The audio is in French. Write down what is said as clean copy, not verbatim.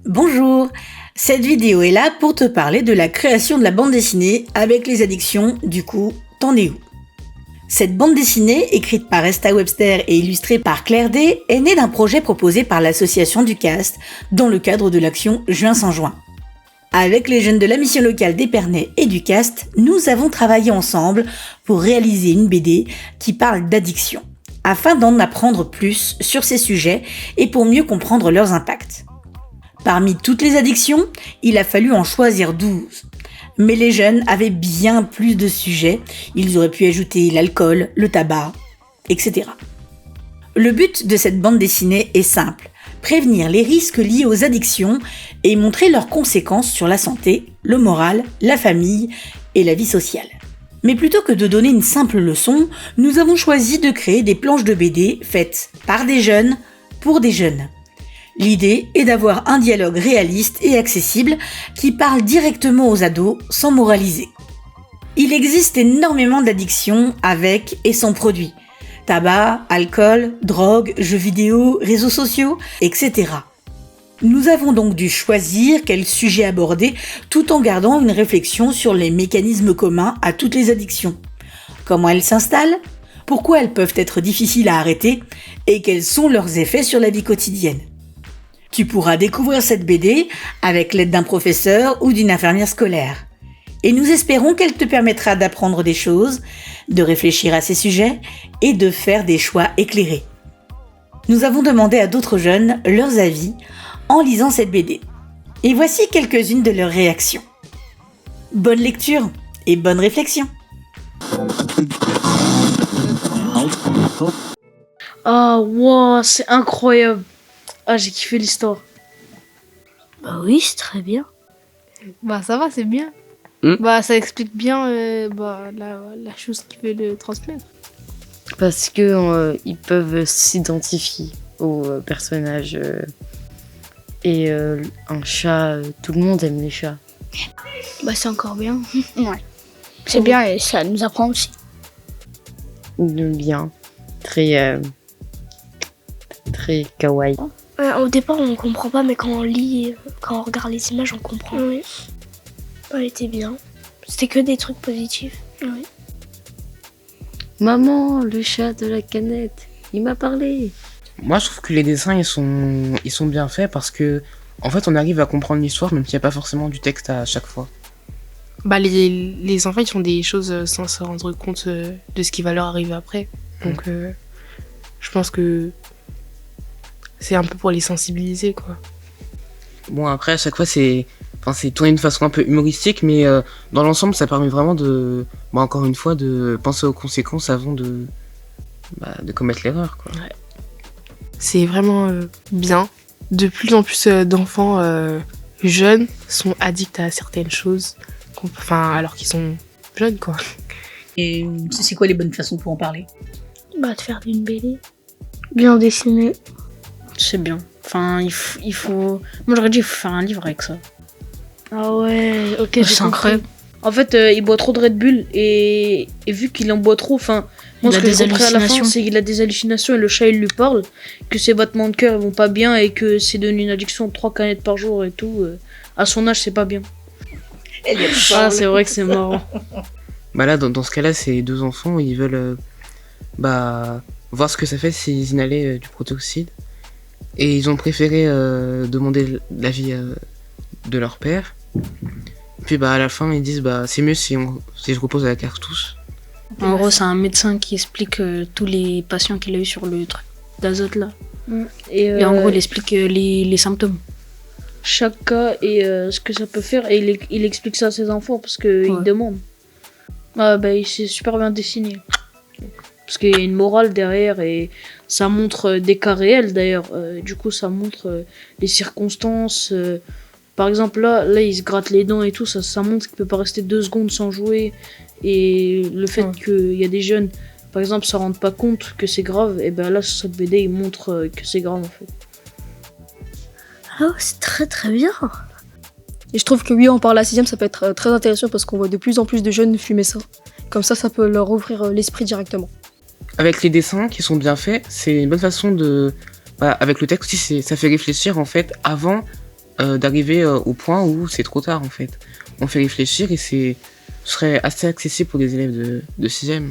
Bonjour, cette vidéo est là pour te parler de la création de la bande dessinée avec les addictions, du coup, t'en es où? Cette bande dessinée, écrite par Esta Webster et illustrée par Claire D, est née d'un projet proposé par l'association du CAST dans le cadre de l'action Juin sans Juin. Avec les jeunes de la mission locale d'Épernay et du CAST, nous avons travaillé ensemble pour réaliser une BD qui parle d'addiction, afin d'en apprendre plus sur ces sujets et pour mieux comprendre leurs impacts. Parmi toutes les addictions, il a fallu en choisir 12. Mais les jeunes avaient bien plus de sujets, ils auraient pu ajouter l'alcool, le tabac, etc. Le but de cette bande dessinée est simple, prévenir les risques liés aux addictions et montrer leurs conséquences sur la santé, le moral, la famille et la vie sociale. Mais plutôt que de donner une simple leçon, nous avons choisi de créer des planches de BD faites par des jeunes pour des jeunes. L'idée est d'avoir un dialogue réaliste et accessible qui parle directement aux ados sans moraliser. Il existe énormément d'addictions avec et sans produits. Tabac, alcool, drogue, jeux vidéo, réseaux sociaux, etc. Nous avons donc dû choisir quel sujet aborder tout en gardant une réflexion sur les mécanismes communs à toutes les addictions. Comment elles s'installent, pourquoi elles peuvent être difficiles à arrêter et quels sont leurs effets sur la vie quotidienne. Tu pourras découvrir cette BD avec l'aide d'un professeur ou d'une infirmière scolaire. Et nous espérons qu'elle te permettra d'apprendre des choses, de réfléchir à ces sujets et de faire des choix éclairés. Nous avons demandé à d'autres jeunes leurs avis en lisant cette BD. Et voici quelques-unes de leurs réactions. Bonne lecture et bonne réflexion. Ah, wow, c'est incroyable. Ah, j'ai kiffé l'histoire. Bah oui, c'est très bien. Bah ça va, c'est bien. Bah ça explique bien la chose qui veut le transmettre. Parce que ils peuvent s'identifier aux personnages. Et un chat, tout le monde aime les chats. Bah c'est encore bien. Ouais. C'est bien et ça nous apprend aussi. Bien. Très kawaii. Au départ, on comprend pas, mais quand on lit, quand on regarde les images, on comprend. Oui. Elle était bien. C'était que des trucs positifs. Oui. Maman, le chat de la canette, il m'a parlé. Moi, je trouve que les dessins, ils sont bien faits parce que, en fait, on arrive à comprendre l'histoire, même s'il n'y a pas forcément du texte à chaque fois. Bah les enfants ils font des choses sans se rendre compte de ce qui va leur arriver après. Donc je pense que c'est un peu pour les sensibiliser quoi. Bon, après, à chaque fois, c'est tourné d'une façon un peu humoristique, mais dans l'ensemble, ça permet vraiment encore une fois, de penser aux conséquences avant de commettre l'erreur, quoi. Ouais. C'est vraiment bien. De plus en plus d'enfants jeunes sont addicts à certaines choses, alors qu'ils sont jeunes, quoi. Et c'est quoi les bonnes façons pour en parler? Bah de faire une BD. Bien dessinée. C'est bien. Enfin, il faut... Moi, j'aurais dit qu'il faut faire un livre avec ça. Ah ouais, ok, C'est incroyable. En fait, il boit trop de Red Bull et vu qu'il en boit trop, moi, ce que j'ai compris à la fin, c'est qu'il a des hallucinations et le chat, il lui parle, que ses battements de cœur vont pas bien et que c'est devenu une addiction de 3 canettes par jour et tout. À son âge, c'est pas bien. Ah, c'est vrai que c'est marrant. Bah là, dans ce cas-là, c'est 2 enfants, ils veulent voir ce que ça fait s'ils inhalaient du protoxyde. Et ils ont préféré demander l'avis de leur père. Puis à la fin, ils disent c'est mieux si je repose à la cartouche. En gros, c'est un médecin qui explique tous les patients qu'il a eu sur le truc d'azote là. Et en gros, il explique les symptômes. Chaque cas et ce que ça peut faire. Et il explique ça à ses enfants parce qu'il demande. Ah c'est super bien dessiné. Parce qu'il y a une morale derrière et ça montre des cas réels d'ailleurs. Du coup, ça montre les circonstances. Par exemple, là, il se gratte les dents et tout. Ça montre qu'il peut pas rester 2 secondes sans jouer. Et le fait qu'il y a des jeunes, par exemple, s'en rendent pas compte que c'est grave. Et là, sur cette BD, il montre que c'est grave en fait. Ah, c'est très très bien. Et je trouve que oui, en parlant à la 6ème, ça peut être très intéressant parce qu'on voit de plus en plus de jeunes fumer ça. Comme ça peut leur ouvrir l'esprit directement. Avec les dessins qui sont bien faits, c'est une bonne façon de... avec le texte aussi, ça fait réfléchir en fait avant d'arriver au point où c'est trop tard en fait. On fait réfléchir et ce serait assez accessible pour les élèves de 6e.